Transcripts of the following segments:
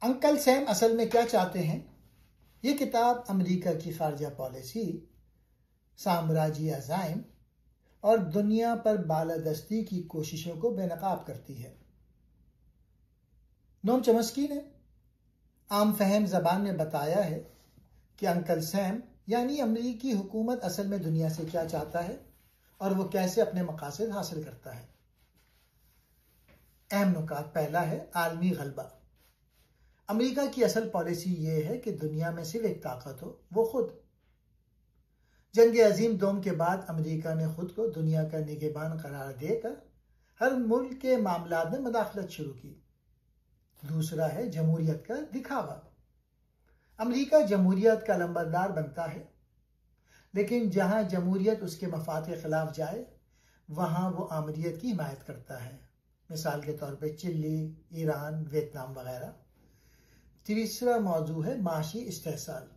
Uncle Sam असल में क्या चाहते हैं? ये किताब अमेरिका की खारजा पॉलिसी, साम्राज्यी अज़ाइम और दुनिया पर बालादस्ती की कोशिशों को बेनकाब करती है। नोम चॉम्स्की ने आम फहम ज़बान में बताया है कि अंकल सैम यानी अमेरिकी हुकूमत असल में दुनिया से क्या चाहता है और वो कैसे अपने मकासद हासिल करता है। अहम नुकात। पहला है आलमी गलबा। अमेरिका की असल पॉलिसी ये है कि दुनिया में सिर्फ एक ताकत हो, वो खुद। जंग अजीम दोम के बाद अमेरिका ने खुद को दुनिया का निगहबान करार देकर हर मुल्क के मामलात में मदाखलत शुरू की। दूसरा है जमहूरियत का दिखावा। अमेरिका जमहूरियत का लंबरदार बनता है, लेकिन जहां जमहूरियत उसके मफाद के खिलाफ जाए वहां वो आमरीत की हिमायत करता है। मिसाल के तौर पे चिली, ईरान, वियतनाम वगैरह। तीसरा मौजू है माशी इस्तेहसाल।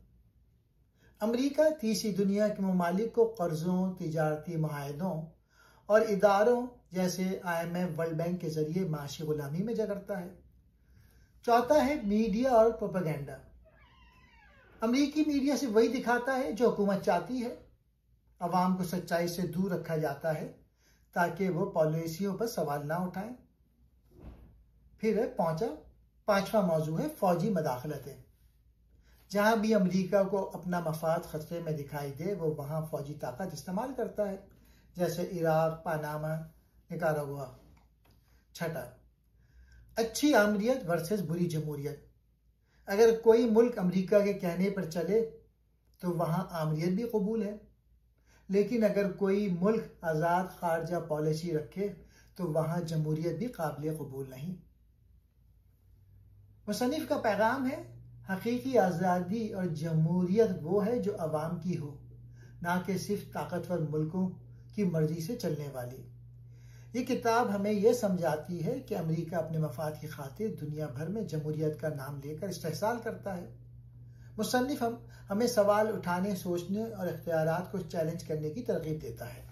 अमेरिका तीसरी दुनिया के ममालिक को कर्जों, तिजारती मुआहदों और इदारों जैसे IMF, वर्ल्ड बैंक के जरिए माशी गुलामी में जकड़ता है। चौथा है मीडिया और प्रोपेगेंडा। अमेरिकी मीडिया से वही दिखाता है जो हुकूमत चाहती है। अवाम को सच्चाई से दूर रखा जाता है ताकि वो पॉलिसियों पर सवाल ना उठाएं। फिर है पांचवा मौजू है फौजी मदाखलतें। जहां भी अमेरिका को अपना मफाद खतरे में दिखाई दे वो वहां फौजी ताकत इस्तेमाल करता है, जैसे इराक, पनामा, निकारागुआ। छठा, अच्छी आमरीत वर्सेस बुरी जमहूरियत। अगर कोई मुल्क अमेरिका के कहने पर चले तो वहां आमरीत भी कबूल है, लेकिन अगर कोई मुल्क आज़ाद खारजा पॉलिसी रखे तो वहां जमहूरियत भी काबिल कबूल नहीं। मुसन्निफ का पैगाम है, हकीकी आज़ादी और जमहूरियत वो है जो अवाम की हो, ना कि सिर्फ ताकतवर मुल्कों की मर्जी से चलने वाली। ये किताब हमें यह समझाती है कि अमेरिका अपने मफाद की खातिर दुनिया भर में जमहूरियत का नाम लेकर इस्तेहसाल करता है। मुसन्निफ हमें सवाल उठाने, सोचने और इख्तियारात को चैलेंज करने की तरगीब देता है।